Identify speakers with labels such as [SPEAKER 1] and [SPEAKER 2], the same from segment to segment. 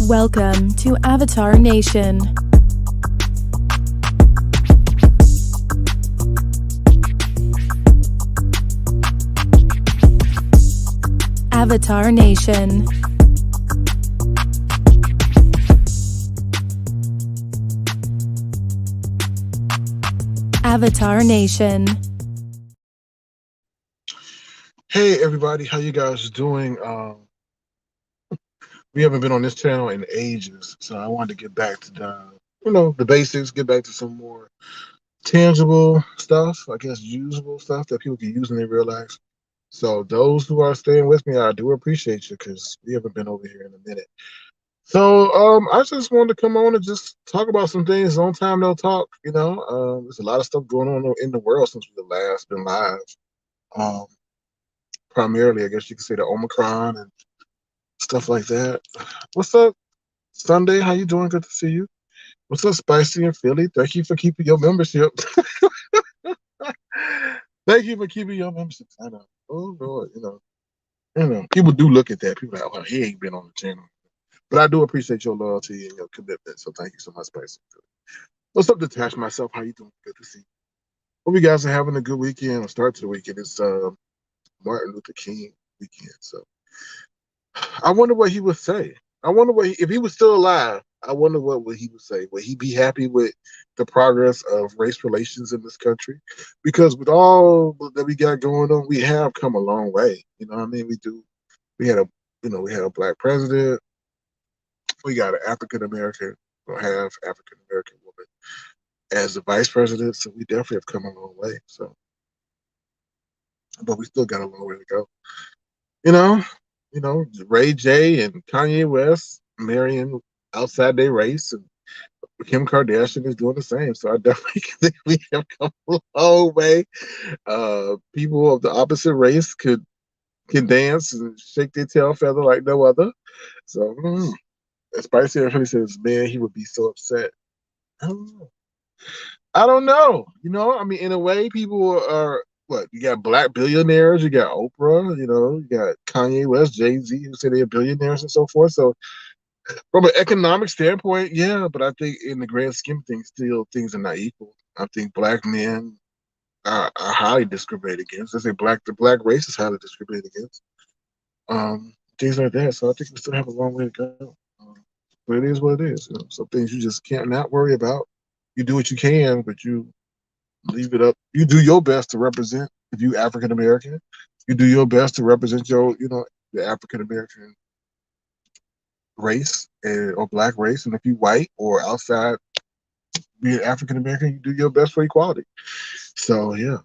[SPEAKER 1] Welcome to Avatar Nation. Avatar Nation. Avatar Nation.
[SPEAKER 2] Hey everybody, how you guys doing? We haven't been on this channel in ages, so I wanted to get back to the basics, get back to some more tangible stuff, I guess usable stuff that people can use in their real lives. So those who are staying with me, I do appreciate you because we haven't been over here in a minute. So I just wanted to come on and just talk about some things. Long time no talk, there's a lot of stuff going on in the world since we last been live. Um, Primarily, I guess you could say the Omicron and stuff like that. What's up, Sunday? How you doing? Good to see you. What's up, Spicy and Philly? Thank you for keeping your membership. Thank you for keeping your membership. I know. Oh Lord, people do look at that. People are like, well, he ain't been on the channel. But I do appreciate your loyalty and your commitment. So thank you so much, Spicy. What's up, Detach Myself? How you doing? Good to see you. Hope you guys are having a good weekend or start to the weekend. It's Martin Luther King weekend. So I wonder what he would say. I wonder if he was still alive. I wonder what he would say. Would he be happy with the progress of race relations in this country? Because with all that we got going on, we have come a long way. You know what I mean? We do. We had a black president. We got an African American or half African American woman as the vice president. So we definitely have come a long way. So, but we still got a long way to go. You know, Ray J and Kanye West marrying outside their race, and Kim Kardashian is doing the same. So I definitely think we have come a long way. People of the opposite race can dance and shake their tail feather like no other. So Spicy actually says, man, he would be so upset. I don't know. I don't know. I mean, in a way, people are what? You got black billionaires, you got Oprah, you got Kanye West, Jay-Z, who say they're billionaires and so forth. So from an economic standpoint, yeah, but I think in the grand scheme of things, still things are not equal. I think black men are highly discriminated against. I say the black race is highly discriminated against. Things like that. So I think we still have a long way to go. But it is what it is. Some things you just can't not worry about. You do what you can, but you leave it up. You do your best to represent. If you African American, you do your best to represent the African American race or black race. And if you white or outside being African American, you do your best for equality. So yeah.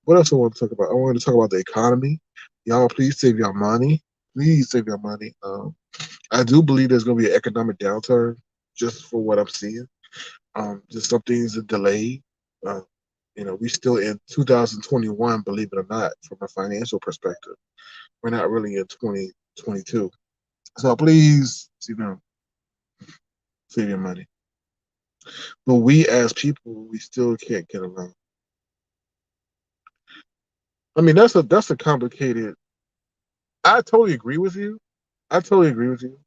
[SPEAKER 2] What else I want to talk about? I wanted to talk about the economy. Y'all, please save your money. Please save your money. I do believe there's going to be an economic downturn, just for what I'm seeing. Just some things are delayed. We still in 2021, believe it or not, from a financial perspective. We're not really in 2022. So please, save your money. But we as people, we still can't get along. I mean, that's a complicated. I totally agree with you. I totally agree with you.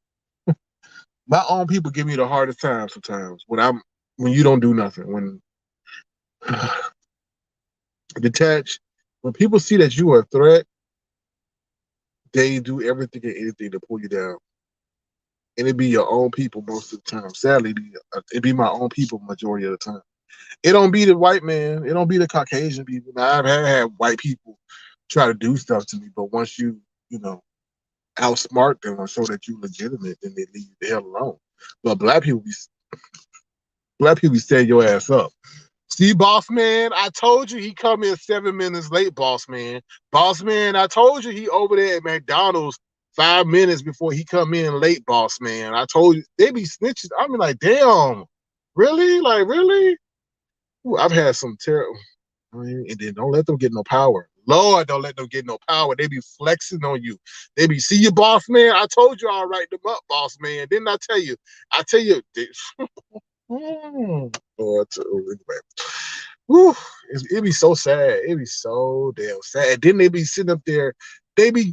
[SPEAKER 2] My own people give me the hardest time sometimes when you don't do nothing. When detach, when people see that you are a threat, they do everything and anything to pull you down. And it be your own people most of the time. Sadly, it be my own people majority of the time. It don't be the white man. It don't be the Caucasian people. Now, I've had white people try to do stuff to me, but once outsmart them or show that you legitimate, then they leave you the hell alone. But black people be setting your ass up. See, boss man, I told you he come in 7 minutes late, boss man. Boss man, I told you he over there at McDonald's 5 minutes before he come in late, boss man. I told you they be snitches. I mean, like, damn, really? Like, really? Ooh, I've had some terrible. And then don't let them get no power. Lord, don't let them get no power. They be flexing on you. They be, see you, boss man. I told you I'll write them up, boss man. Didn't I tell you? I tell you. Lord, anyway. Whew, it'd be so sad. It'd be so damn sad. And then they be sitting up there they be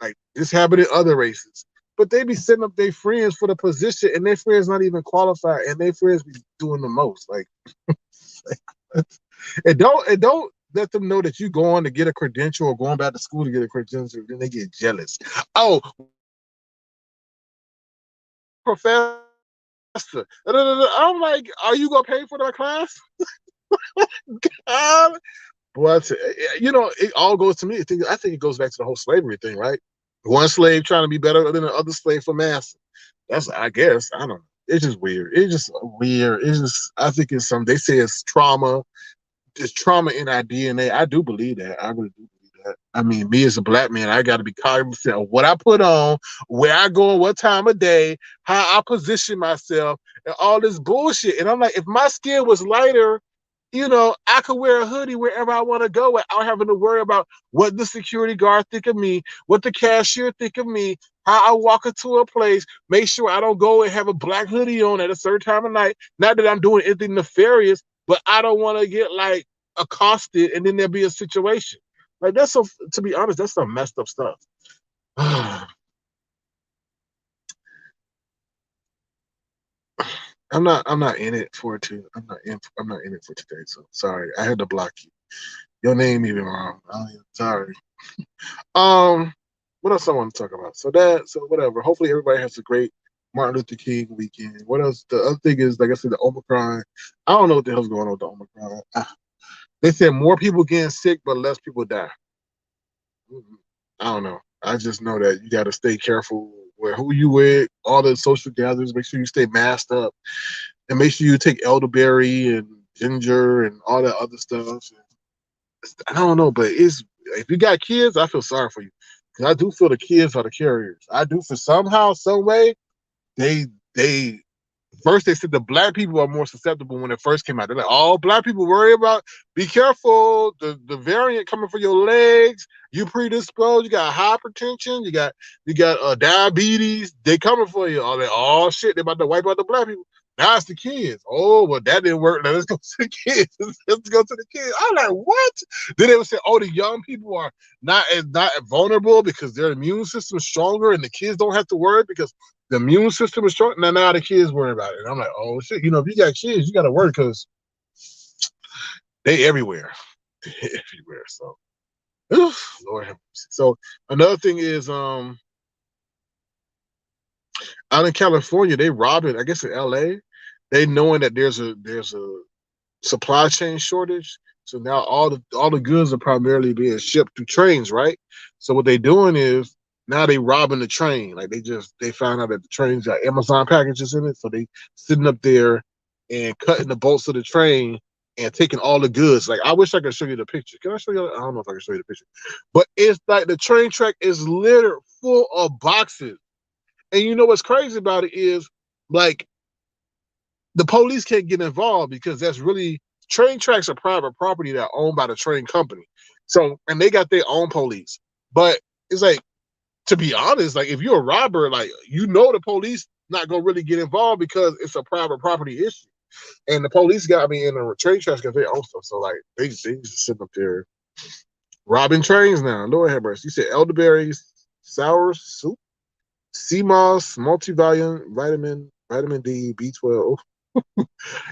[SPEAKER 2] like this happened in other races, but they be setting up their friends for the position, and their friends not even qualified, and their friends be doing the most. Like, and don't let them know that you going to get a credential or going back to school to get a credential. Then they get jealous. Oh, professor. I'm like, are you gonna pay for that class? God. But it all goes to me. I think it goes back to the whole slavery thing, right? One slave trying to be better than the other slave for master. That's, I guess, I don't know. It's just weird. It's just weird. It's just, I think it's some. They say it's trauma. It's trauma in our DNA. I do believe that. I really do believe that. I mean, me as a black man, I got to be cognizant of what I put on, where I go, what time of day, how I position myself, and all this bullshit. And I'm like, if my skin was lighter, I could wear a hoodie wherever I want to go without having to worry about what the security guard think of me, what the cashier think of me, how I walk into a place, make sure I don't go and have a black hoodie on at a certain time of night. Not that I'm doing anything nefarious, but I don't want to get like accosted and then there'll be a situation. Like to be honest, that's some messed up stuff. I'm not in it for it too. I'm not in it for today. So sorry. I had to block you. Your name even wrong. Sorry. Um, what else I want to talk about? So whatever. Hopefully everybody has a great Martin Luther King weekend. What else? The other thing is, like I said, the Omicron. I don't know what the hell's going on with the Omicron. They said more people getting sick, but less people die. I don't know. I just know that you got to stay careful with who you with, all the social gatherings. Make sure you stay masked up, and make sure you take elderberry and ginger and all that other stuff. I don't know, but if you got kids, I feel sorry for you because I do feel the kids are the carriers. I do for somehow, some way. They first they said the black people are more susceptible when it first came out. They're like, all black people worry about. Be careful, the variant coming for your legs. You predisposed. You got hypertension. You got diabetes. They coming for you. All that. Oh shit, they about to wipe out the black people. Now it's the kids. Oh well, that didn't work. Now let's go to the kids. Let's go to the kids. I'm like, what? Then they would say, oh, the young people are not vulnerable because their immune system is stronger, and the kids don't have to worry because the immune system is strong. Now the kids worry about it. And I'm like, oh shit. If you got kids, you got to worry because they everywhere. They everywhere. So, Lord have mercy. So another thing is, out in California, they robbing. I guess in LA, they knowing that there's a supply chain shortage. So now all the goods are primarily being shipped through trains, right? So what they doing is now they robbing the train. Like they found out that the trains got Amazon packages in it, so they sitting up there and cutting the bolts of the train and taking all the goods. Like I wish I could show you the picture. Can I show you? I don't know if I can show you the picture, but it's like the train track is littered full of boxes. And you know what's crazy about it is like the police can't get involved because that's really train tracks are private property that are owned by the train company. So and they got their own police. But it's like, to be honest, like if you're a robber, like the police not gonna really get involved because it's a private property issue. And the police got me in the train tracks because they own stuff. So like they just sitting up there robbing trains now. Lord have mercy. You said elderberries, sour soup, sea moss, vitamin D, B12.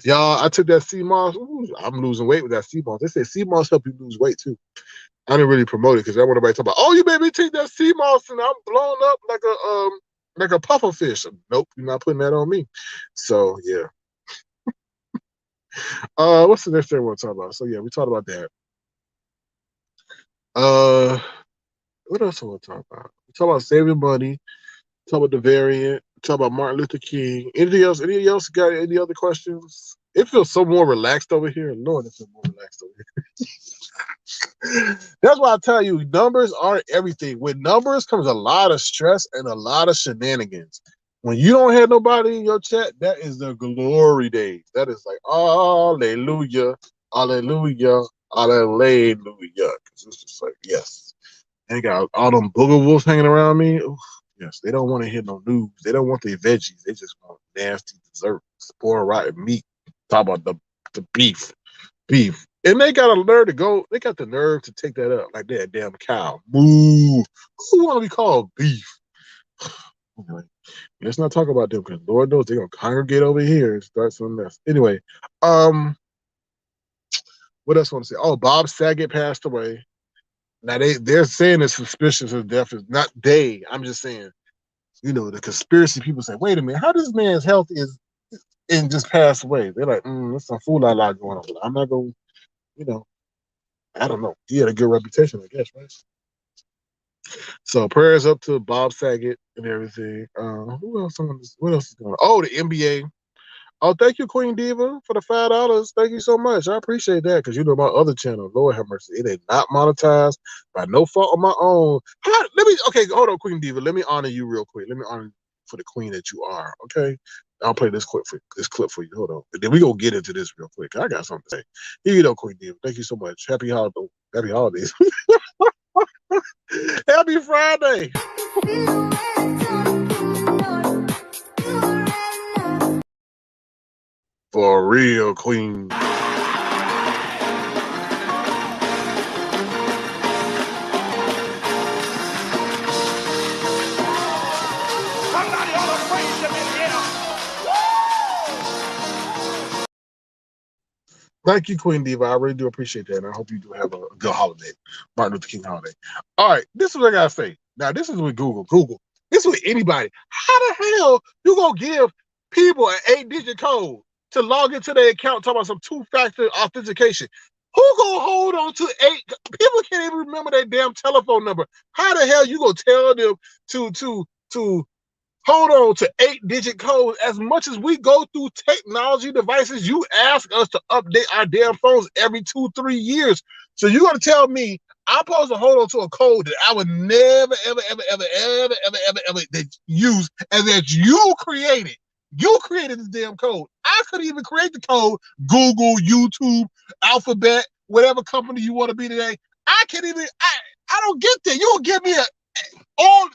[SPEAKER 2] Y'all, I took that sea moss. Ooh, I'm losing weight with that sea moss. They say sea moss help you lose weight too. I didn't really promote it because I want everybody to talk about, oh, you made me take that sea moss and I'm blown up like a puffer fish. Nope, you're not putting that on me. So yeah. What's the next thing we'll talk about? So yeah, we talked about that. Uh, what else I want to talk about? We talk about saving money. Talk about the variant. Talk about Martin Luther King. Anything else? Anything else? Got any other questions? It feels so more relaxed over here. Lord, it feels more relaxed over here. That's why I tell you, numbers aren't everything. With numbers comes a lot of stress and a lot of shenanigans. When you don't have nobody in your chat, that is the glory days. That is like, hallelujah, hallelujah, hallelujah. Because it's just like, yes. And got all them booger wolves hanging around me. Oof, yes, they don't want to hear no news. They don't want the veggies. They just want nasty dessert, spoiled rotten meat. Talk about the beef. Beef. And they got a nerve to go. They got the nerve to take that up like that damn cow. Moo. Who want to be called beef? Anyway, let's not talk about them because Lord knows they're gonna congregate over here and start some mess. Anyway, what else I want to say? Oh, Bob Saget passed away. Now they're saying it's suspicious of death is not they. I'm just saying, the conspiracy people say, wait a minute, how this man's health is and just passed away? They're like, there's some fool lot going on. I'm not gonna, I don't know. He had a good reputation, I guess, right? So prayers up to Bob Saget and everything. Who else? What else is going on? Oh, the NBA. Oh, thank you, Queen Diva, for the $5. Thank you so much. I appreciate that because my other channel, Lord have mercy, it is not monetized by no fault of my own. Okay, hold on, Queen Diva. Let me honor you real quick. Let me honor you for the queen that you are. Okay, I'll play this clip for you. Hold on, and then we gonna get into this real quick. I got something to say. Here you go, Queen Diva. Thank you so much. Happy holidays. Happy holidays. Happy Friday. For real, Queen.
[SPEAKER 3] Somebody ought to praise him in here.
[SPEAKER 2] Thank you, Queen Diva. I really do appreciate that. And I hope you do have a good holiday, Martin Luther King holiday. All right, this is what I gotta say. Now, this is with Google. This is with anybody. How the hell you gonna give people an 8-digit code to log into their account talking about some two-factor authentication? Who gonna hold on to 8? People can't even remember their damn telephone number. How the hell you gonna tell them to hold on to 8-digit codes? As much as we go through technology devices, you ask us to update our damn phones every 2-3 years. So you're gonna tell me I'm supposed to hold on to a code that I would never, ever use, and that you created. You created this damn code. I couldn't even create the code. Google, YouTube, Alphabet, whatever company you want to be today. I can't even. I don't get that. You will give me all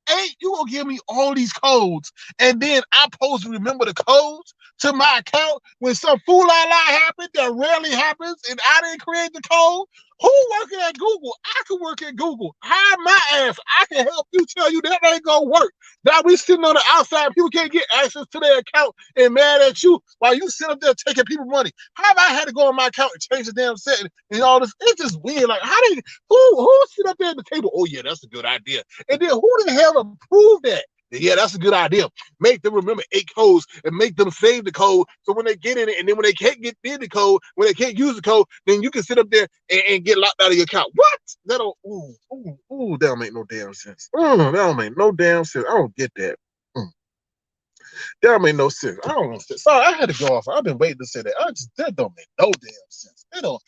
[SPEAKER 2] 8, you gonna give me all these codes, and then I'm supposed to remember the codes to my account when some fool happened that rarely happens, and I didn't create the code? Who working at Google? I can work at Google. Hire my ass. I can help you tell you that ain't gonna work. Now we sitting on the outside, people can't get access to their account and mad at you while you sit up there taking people money. How have I had to go on my account and change the damn setting and all this? It's just weird. Like, who sit up there at the table? Oh yeah, that's a good idea. And then who the hell approved that? Yeah, that's a good idea. Make them remember 8 codes and make them save the code so when they get in it, and then when they can't get in the code, when they can't use the code, then you can sit up there and get locked out of your account. What? That don't, that don't make no damn sense. That don't make no damn sense. I don't get that. That don't make no sense. I don't know. Sorry, I had to go off. I've been waiting to say that. That don't make no damn sense. They the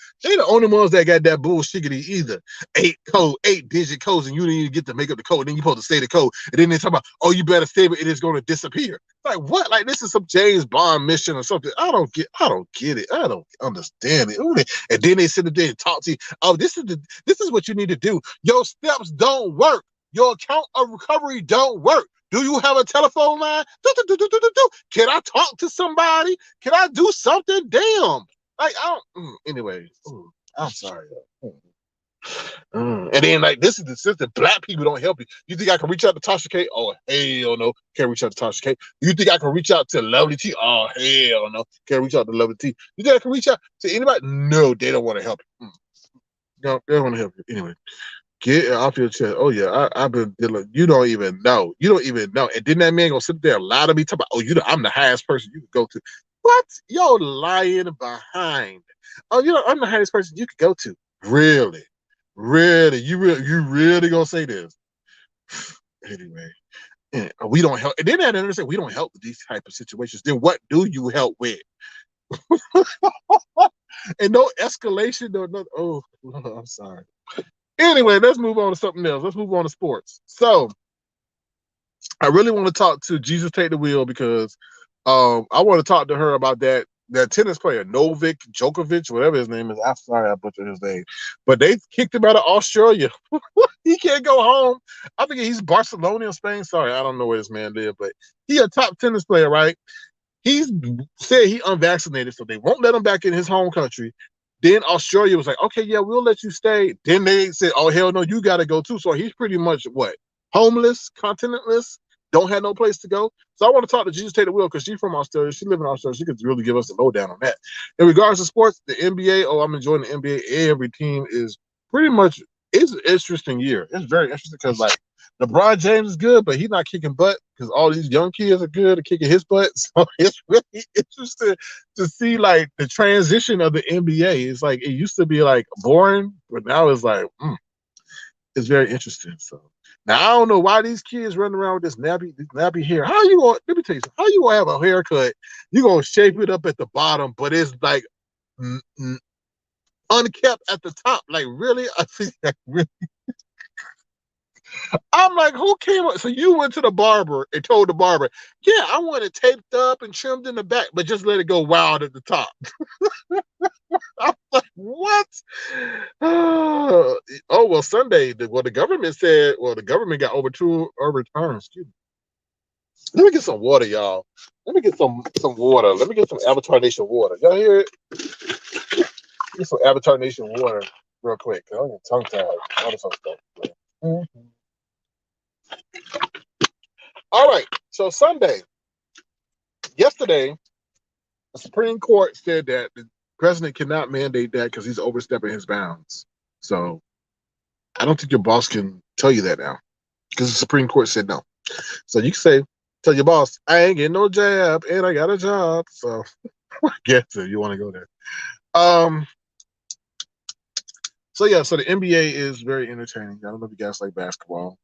[SPEAKER 2] only ones that got that bullshiggity either. 8-digit codes, and you didn't even get to make up the code. And then you're supposed to say the code. And then they talk about, oh, you better save it, it is going to disappear. Like what? Like this is some James Bond mission or something. I don't get it. I don't understand it. And then they sit there and talk to you. Oh, this is what you need to do. Your steps don't work. Your account of recovery don't work. Do you have a telephone line? Can I talk to somebody? Can I do something? Damn. Like, I don't. Anyway, I'm sorry. And then, like, this is the system. Black people don't help you. You think I can reach out to Tasha K? Oh, hell no. Can't reach out to Tasha K. You think I can reach out to Lovely T? Oh, hell no. Can't reach out to Lovely T. You think I can reach out to anybody? No, they don't want to help you. No, they don't want to help you. Anyway. Get it off your chest. Oh yeah, I've been dealing. You don't even know. And then that man gonna sit there and lie to me, talk about, oh, I'm the highest person you could go to. What? You're lying behind. Oh, I'm the highest person you could go to. Really? You really gonna say this? Anyway, we don't help. And then I understand we don't help with these type of situations. Then what do you help with? And no escalation. No. Oh, I'm sorry. Anyway, let's move on to something else. Let's move on to sports. So, I really want to talk to Jesus Take the Wheel because I want to talk to her about that tennis player, Novak Djokovic, whatever his name is. I'm sorry I butchered his name. But they kicked him out of Australia. He can't go home. I think he's Barcelona, Spain. Sorry, I don't know where this man lives, but he a top tennis player, right? He's said he unvaccinated, so they won't let him back in his home country. Then Australia was like, okay, yeah, we'll let you stay. Then they said, oh, hell no, you got to go too. So he's pretty much what? Homeless, continentless, don't have no place to go. So I want to talk to Jesus Take the Wheel because she's from Australia. She lives in Australia. She could really give us a lowdown on that. In regards to sports, the NBA, oh, I'm enjoying the NBA. Every team is pretty much, it's an interesting year. It's very interesting because, like, LeBron James is good, but he's not kicking butt because all these young kids are good at kicking his butt. So it's really interesting to see like the transition of the NBA. It's like it used to be like boring, but now it's like it's very interesting. So now I don't know why these kids running around with this nappy hair. How you gonna let me tell you something? How you gonna have a haircut? You gonna shape it up at the bottom, but it's like unkept at the top. Like really, I think like really. I'm like, who came up? So you went to the barber and told the barber, yeah, I want it taped up and trimmed in the back, but just let it go wild at the top. I'm like, what? Oh, well, Sunday, the government said, well, the government got overturned. Excuse me. Let me get some water, y'all. Let me get some water. Let me get some Avatar Nation water. Y'all hear it? Get some Avatar Nation water real quick. I don't get tongue tied. All this other stuff. Mm-hmm. All right. So Sunday, yesterday, the Supreme Court said that the president cannot mandate that because he's overstepping his bounds. So I don't think your boss can tell you that now because the Supreme Court said no. So you can say, tell your boss, I ain't getting no jab and I got a job. So I guess if you want to go there. So yeah, so the NBA is very entertaining. I don't know if you guys like basketball.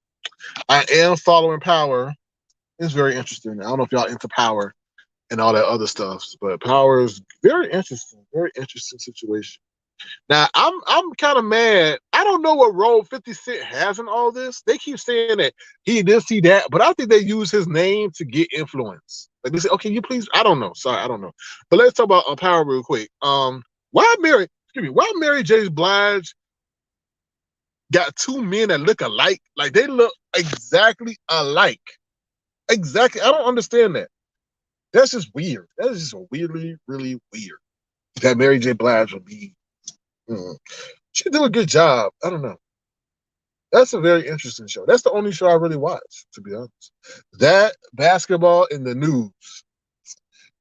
[SPEAKER 2] I am following Power. It's very interesting. I don't know if y'all into Power and all that other stuff, but Power is very interesting situation. Now I'm kind of mad. I don't know what role 50 Cent has in all this. They keep saying that he this, he that, but I think they use his name to get influence. Like they say, okay, you please. I don't know. Sorry, I don't know. But let's talk about Power real quick. Why Mary J. Blige got two men that look alike? Like they look exactly alike. Exactly. I don't understand that. That's just weird. That is just really, really weird. That Mary J. Blige would be. She do a good job. I don't know. That's a very interesting show. That's the only show I really watch, to be honest. That, basketball, and the news,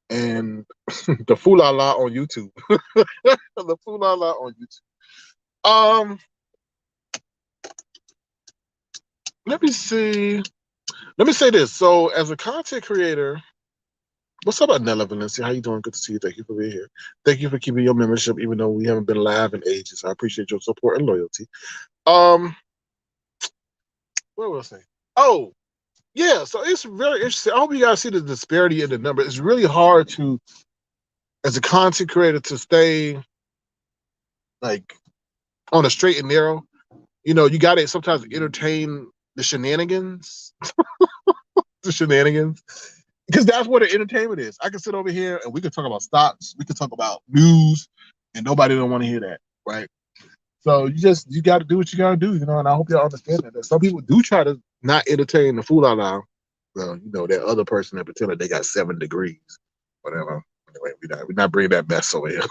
[SPEAKER 2] and the Foolala on YouTube. The Foolala on YouTube. Let me see. Let me say this. So, as a content creator, what's up, Nella Valencia? How you doing? Good to see you. Thank you for being here. Thank you for keeping your membership, even though we haven't been live in ages. I appreciate your support and loyalty. What was I saying? Oh, yeah. So it's very interesting. I hope you guys see the disparity in the number. It's really hard to, as a content creator, to stay like on a straight and narrow. You know, you got to sometimes entertain the shenanigans, because that's what the entertainment is. I can sit over here and we can talk about stocks, we can talk about news, and nobody don't want to hear that, right? So you got to do what you got to do, you know. And I hope y'all understand that some people do try to not entertain the fool out loud. Well, you know, that other person that pretended they got 7 degrees, whatever. Anyway, we're not bringing that mess over here.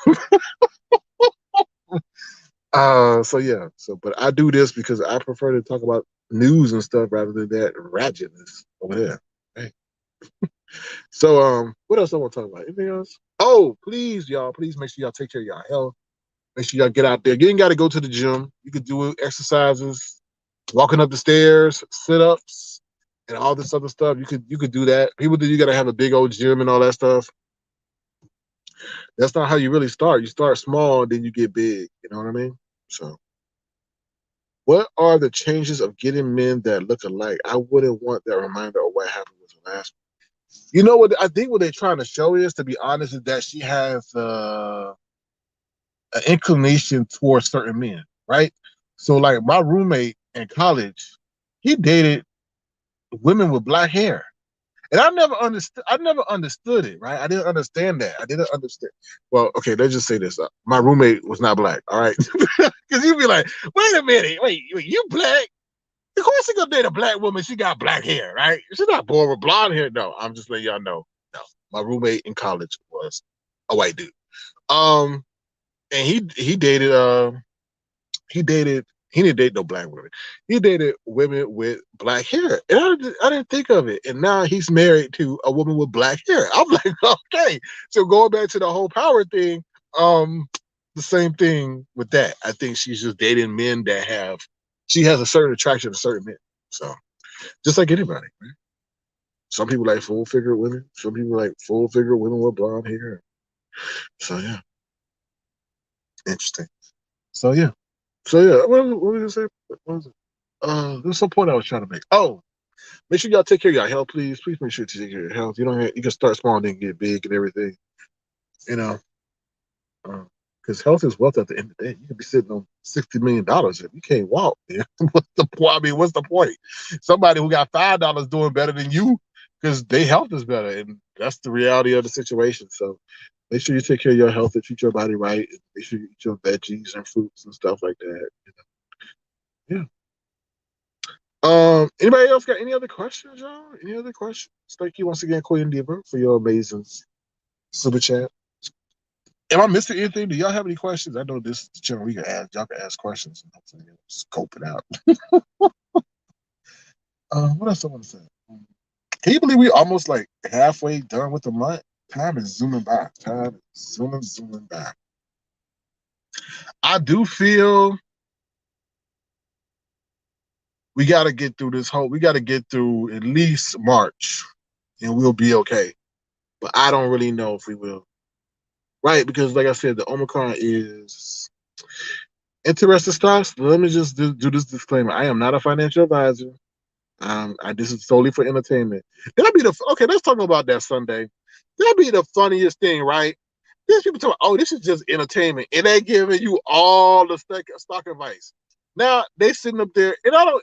[SPEAKER 2] So yeah. So, but I do this because I prefer to talk about news and stuff rather than that ratchetness over there. Right? So, what else I want to talk about? Anything else? Oh, please, y'all, please make sure y'all take care of y'all health. Make sure y'all get out there. You ain't got to go to the gym. You could do exercises, walking up the stairs, sit-ups, and all this other stuff. You could do that. People think you got to have a big old gym and all that stuff. That's not how you really start. You start small, then you get big. You know what I mean? So, what are the changes of getting men that look alike? I wouldn't want that reminder of what happened with the last one. You know what? I think what they're trying to show is, to be honest, is that she has an inclination towards certain men, right? So, like my roommate in college, he dated women with black hair. And I never understood it, right? I didn't understand that. I didn't understand. Well, okay, let's just say this. My roommate was not black, all right? Because you'd be like, wait a minute, wait, you black? Of course you're going to date a black woman. She got black hair, right? She's not born with blonde hair. No, I'm just letting y'all know. No, my roommate in college was a white dude. and he dated he dated he didn't date no black women. He dated women with black hair, and I didn't think of it. And now he's married to a woman with black hair. I'm like, okay. So going back to the whole power thing, the same thing with that. I think she's just dating men that she has a certain attraction to certain men. So just like anybody, man. Some people like full figure women. Some people like full figure women with blonde hair. So yeah, interesting. So yeah. What was I gonna say? What was it? There's some point I was trying to make. Oh, make sure y'all take care of your health, please. Please make sure to take care of your health. You can start small and then get big and everything. You know, because health is wealth at the end of the day. You could be sitting on $60 million if you can't walk. Man. What's the point? I mean, what's the point? Somebody who got $5 doing better than you because their health is better, and that's the reality of the situation. So make sure you take care of your health and treat your body right. And make sure you eat your veggies and fruits and stuff like that. Yeah. Anybody else got any other questions, y'all? Any other questions? Thank you once again, Queen Diva, for your amazing super chat. Am I missing anything? Do y'all have any questions? I know this is the channel we can ask. Y'all can ask questions and hopefully scope it out. What else I want to say? Can you believe we almost like halfway done with the month? Time is zooming by. Time is zooming by. I do feel we got to get through we got to get through at least March and we'll be okay. But I don't really know if we will. Right, because like I said, the Omicron is interesting stuff. Let me just do this disclaimer. I am not a financial advisor. This is solely for entertainment. That'd be okay, let's talk about that Sunday. That'd be the funniest thing, right? There's people talking, oh, this is just entertainment. And they giving you all the stock advice. Now they sitting up there, and I don't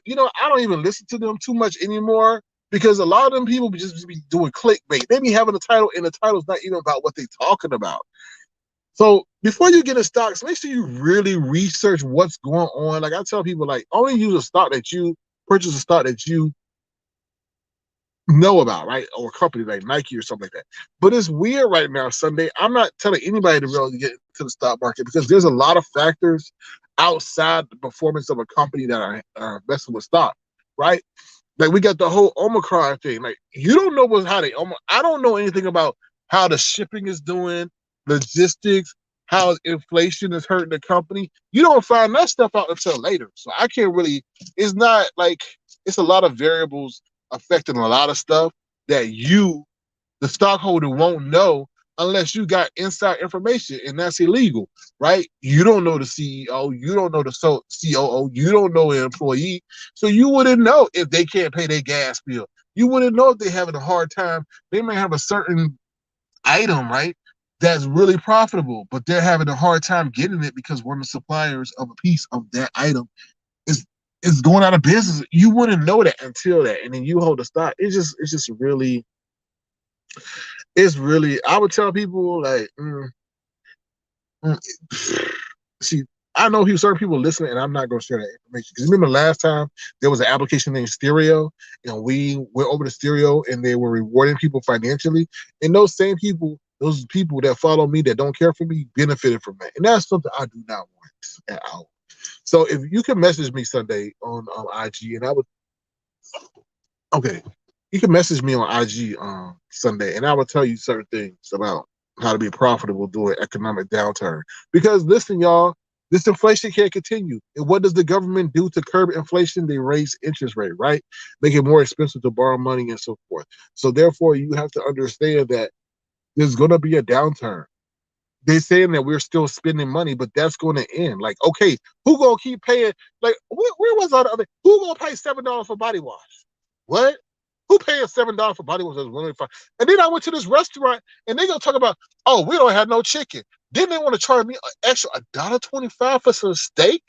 [SPEAKER 2] even listen to them too much anymore because a lot of them people just be doing clickbait. They be having a title, and the title's not even about what they talking about. So before you get in stocks, make sure you really research what's going on. Like I tell people, like only use a stock that you purchase a stock that you know about, right? Or a company like Nike or something like that. But it's weird right now, Sunday. I'm not telling anybody to really get into the stock market because there's a lot of factors outside the performance of a company that are messing with stock, right? Like we got the whole Omicron thing. Like you don't know I don't know anything about how the shipping is doing, logistics, how inflation is hurting the company. You don't find that stuff out until later. So I can't really, it's not like, it's a lot of variables affecting a lot of stuff that the stockholder, won't know unless you got inside information, and that's illegal, right? You don't know the CEO, you don't know the COO, you don't know an employee, so you wouldn't know if they can't pay their gas bill. You wouldn't know if they're having a hard time. They may have a certain item, right, that's really profitable, but they're having a hard time getting it because one of the suppliers of a piece of that item is going out of business. You wouldn't know that until that, and then you hold the stock. It's really, I would tell people like, see, I know certain people listening, and I'm not going to share that information because remember last time there was an application named Stereo, and we went over to Stereo, and they were rewarding people financially, and those people that follow me that don't care for me benefited from that, and that's something I do not want at all. So if you can message me Sunday on IG, and I would, okay, you can message me on IG Sunday, and I will tell you certain things about how to be profitable during economic downturn. Because listen, y'all, this inflation can't continue. And what does the government do to curb inflation? They raise interest rate, right? Make it more expensive to borrow money and so forth. So therefore, you have to understand that there's going to be a downturn. They're saying that we're still spending money, but that's going to end. Like, okay, who going to keep paying? Like, where was all the other? Who going to pay $7 for body wash? What? Who paying $7 for body wash? And then I went to this restaurant, and they gonna talk about, oh, we don't have no chicken. Then they want to charge me an extra $1.25 for some steak.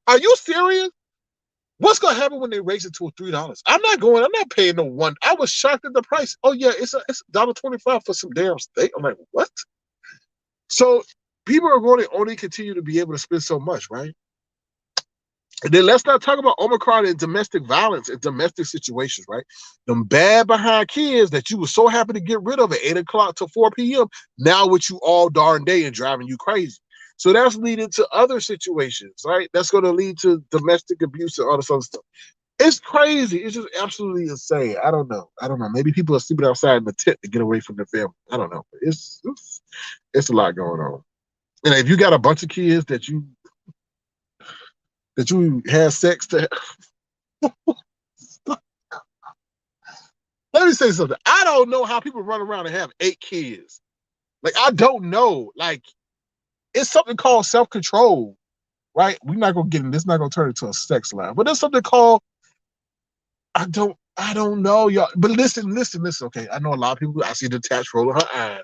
[SPEAKER 2] Are you serious? What's gonna happen when they raise it to $3? I'm not paying no one. I was shocked at the price. Oh yeah, it's $1.25 for some damn steak. I'm like, what? So people are going to only continue to be able to spend so much, right? And then let's not talk about Omicron and domestic violence and domestic situations, right? Them bad behind kids that you were so happy to get rid of at 8 o'clock to 4 p.m. now with you all darn day and driving you crazy. So that's leading to other situations, right? That's going to lead to domestic abuse and all this other stuff. It's crazy. It's just absolutely insane. I don't know. Maybe people are sleeping outside in the tent to get away from their family. I don't know. It's a lot going on. And if you got a bunch of kids that you had sex to, let me say something. I don't know how people run around and have 8 kids. Like, I don't know. Like, it's something called self-control, right? We're not gonna get in this, not gonna turn into a sex line, but there's something called I don't know, y'all. But listen. Okay, I know a lot of people. I see the detached roll of her eyes.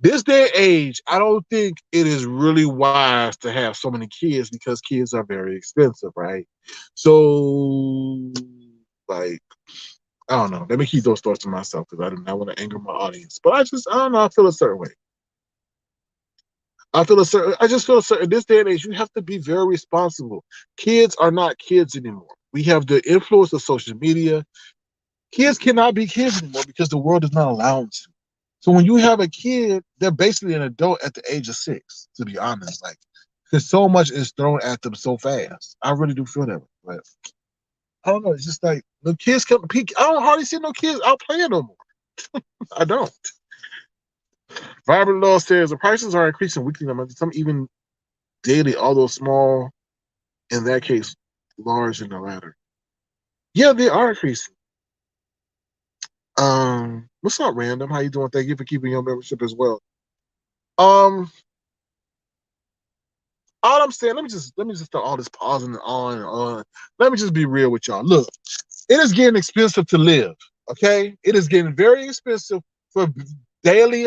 [SPEAKER 2] This day and age, I don't think it is really wise to have so many kids because kids are very expensive, right? So, like, I don't know. Let me keep those thoughts to myself because I do not want to anger my audience. But I don't know. I feel a certain way. I just feel a certain. This day and age, you have to be very responsible. Kids are not kids anymore. We have the influence of social media. Kids cannot be kids anymore because the world does not allow them to. So when you have a kid, they're basically an adult at the age of 6, to be honest. Like, because so much is thrown at them so fast. I really do feel that way. But I don't know. It's just like the kids come peak. I don't hardly see no kids out playing no more. I don't. Vibrant Law says the prices are increasing weekly, some even daily, although small, in that case, large in the latter. Yeah, they are increasing. What's up, Random? How you doing? Thank you for keeping your membership as well. All I'm saying, let me just start all this pausing and on and on. Let me just be real with y'all. Look, it is getting expensive to live. Okay, it is getting very expensive for daily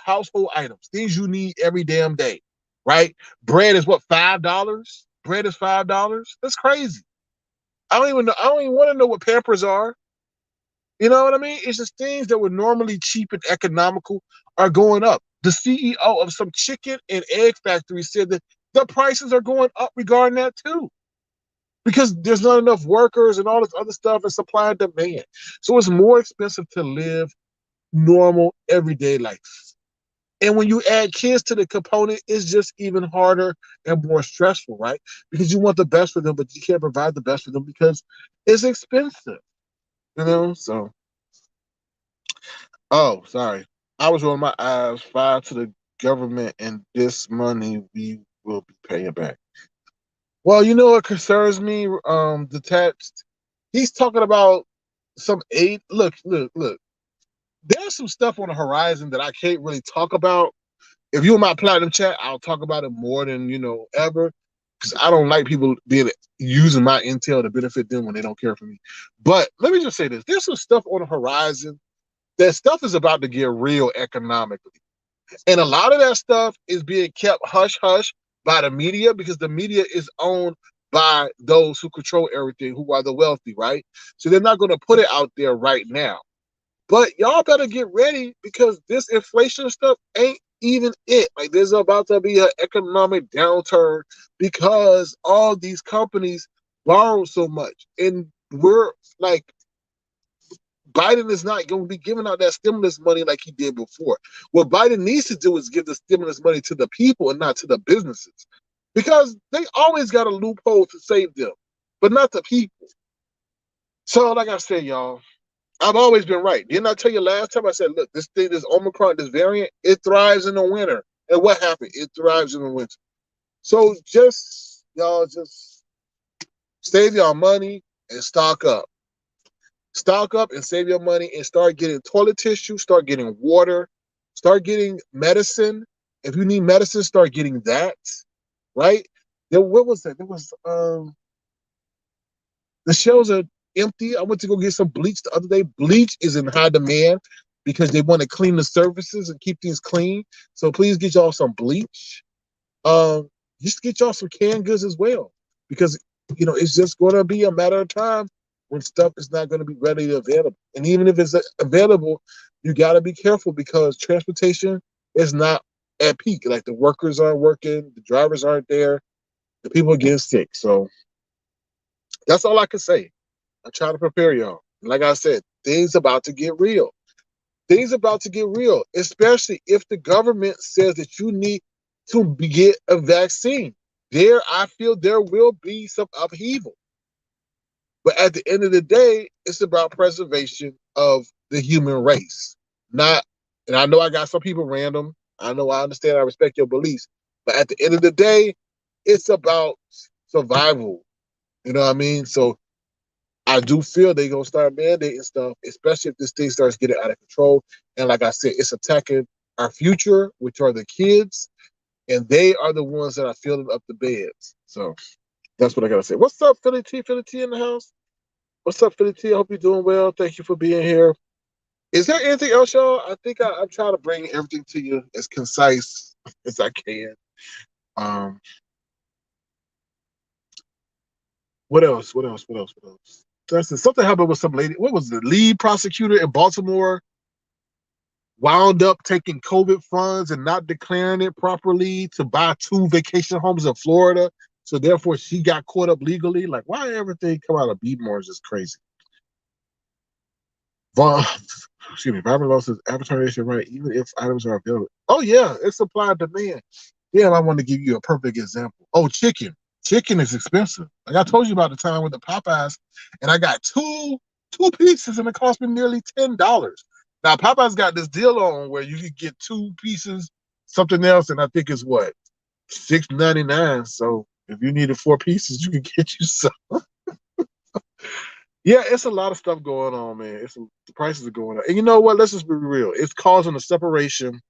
[SPEAKER 2] household items, things you need every damn day. Right? Bread is what, $5? Bread is $5. That's crazy. I don't even know. I don't even want to know what Pampers are. You know what I mean? It's just things that were normally cheap and economical are going up. The CEO of some chicken and egg factory said that the prices are going up regarding that too. Because there's not enough workers and all this other stuff and supply and demand. So it's more expensive to live normal everyday life. And when you add kids to the component, it's just even harder and more stressful, right? Because you want the best for them, but you can't provide the best for them because it's expensive. So oh, sorry. I was rolling my eyes. 5 to the government, and this money we will be paying back. Well, you know what concerns me? Detached. He's talking about some aid. Look. There's some stuff on the horizon that I can't really talk about. If you're in my platinum chat, I'll talk about it more than ever, because I don't like people using my intel to benefit them when they don't care for me. But let me just say this: there's some stuff on the horizon. That stuff is about to get real economically. And a lot of that stuff is being kept hush hush by the media because the media is owned by those who control everything, who are the wealthy, right? So they're not going to put it out there right now. But y'all better get ready because this inflation stuff ain't even it. Like, there's about to be an economic downturn because all these companies borrow so much. And we're like, Biden is not going to be giving out that stimulus money like he did before. What Biden needs to do is give the stimulus money to the people and not to the businesses, because they always got a loophole to save them, but not the people. So, like I said, y'all, I've always been right. Didn't I tell you last time? I said, look, this thing, this Omicron, this variant, it thrives in the winter. And what happened? It thrives in the winter. So y'all just save y'all money and stock up. Stock up and save your money and start getting toilet tissue, start getting water, start getting medicine. If you need medicine, start getting that, right? Then what was that? There was the shelves are empty. I went to go get some bleach the other day. Bleach is in high demand because they want to clean the surfaces and keep things clean. So please get y'all some bleach. Just get y'all some canned goods as well, because it's just going to be a matter of time when stuff is not going to be readily available. And even if it's available, you got to be careful because transportation is not at peak. Like, the workers aren't working, the drivers aren't there, the people are getting sick. So that's all I can say. I'm trying to prepare y'all. Like I said, things about to get real. Things about to get real, especially if the government says that you need. get a vaccine. There, I feel there will be some upheaval. But at the end of the day, it's about preservation of the human race. Not, and I know I got some people random. I understand, I respect your beliefs. But at the end of the day, it's about survival. You know what I mean? So I do feel they're gonna start mandating stuff, especially if this thing starts getting out of control. And like I said, it's attacking our future, which are the kids, and they are the ones that are filling up the beds. So that's what I gotta say. What's up, Philly T? Philly T in the house? What's up, Philly T? I hope you're doing well. Thank you for being here. Is there anything else, y'all? I think I'm trying to bring everything to you as concise as I can. Um, what else? What else? What else? What else? Something happened with some lady. What was the lead prosecutor in Baltimore? Wound up taking COVID funds and not declaring it properly to buy 2 vacation homes in Florida. So therefore, she got caught up legally. Like, why everything come out of Beatmore is just crazy. Excuse me, Robert Law says advertising right, even if items are available. Oh yeah, it's supply and demand. Yeah, I want to give you a perfect example. Oh, chicken. Chicken is expensive. Like I told you about the time with the Popeyes, and I got two pieces, and it cost me nearly $10. Now Popeyes got this deal on where you could get 2 pieces, something else, and I think it's what $6.99. So if you needed 4 pieces, you could get you some. Yeah, it's a lot of stuff going on, man. The prices are going up, and you know what? Let's just be real. It's causing a separation.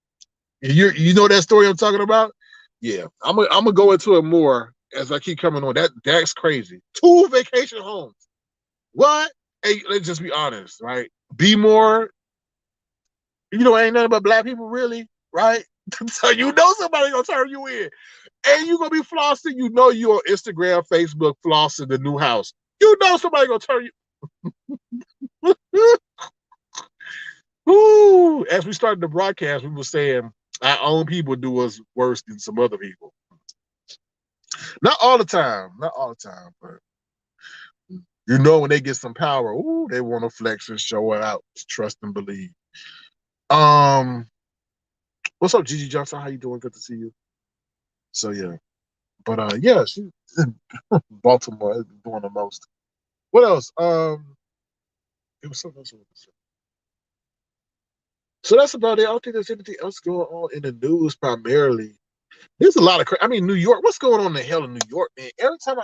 [SPEAKER 2] You know that story I'm talking about? Yeah, I'm gonna go into it more as I keep coming on. That's crazy. 2 vacation homes. What? Hey, let's just be honest, right? Be more. Ain't nothing but black people, really, right? So somebody gonna turn you in, and you gonna be flossing. You on Instagram, Facebook, flossing the new house. Somebody gonna turn you. Ooh, as we started the broadcast, we were saying our own people do us worse than some other people. Not all the time, but when they get some power, ooh, they want to flex and show it out, trust and believe. What's up, Gigi Johnson? How you doing? Good to see you. So yeah, but yeah, she Baltimore is doing the most. What else? It was something else. So that's about it. I don't think there's anything else going on in the news primarily. There's a lot of New York. What's going on in the hell in New York, man? Every time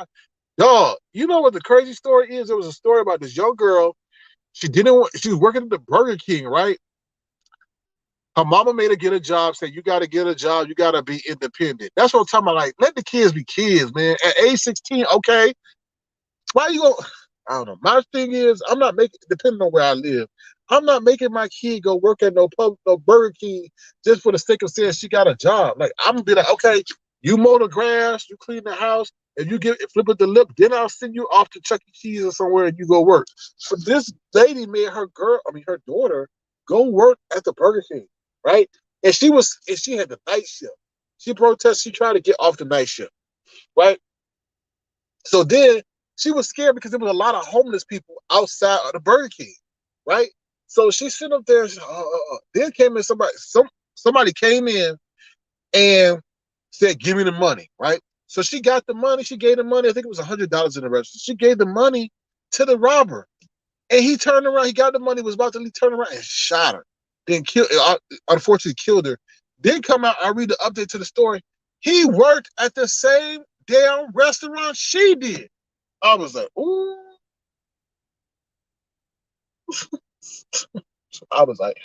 [SPEAKER 2] dog, you know what the crazy story is? There was a story about this young girl. She was working at the Burger King, right? Her mama made her get a job, said, you got to get a job. You got to be independent. That's what I'm talking about. Like, let the kids be kids, man. At age 16, okay. Why you going? I don't know. My thing is, I'm not making, depending on where I live, I'm not making my kid go work at no Burger King just for the sake of saying she got a job. Like, I'm gonna be like, okay, you mow the grass, you clean the house, and you flip it the lip, then I'll send you off to Chuck E. Cheese or somewhere and you go work. But this lady made her daughter, go work at the Burger King, right? And she had the night shift. She protested. She tried to get off the night shift, right? So then she was scared because there was a lot of homeless people outside of the Burger King, right? So she sit up there. Then came in somebody came in and said, "Give me the money," right? So she got the money. She gave the money. I think it was $100 in the register. She gave the money to the robber, and he turned around. He got the money. Was about to turn around and shot her. Then unfortunately killed her. Then come out. I read the update to the story. He worked at the same damn restaurant she did. I was like, ooh. I was like,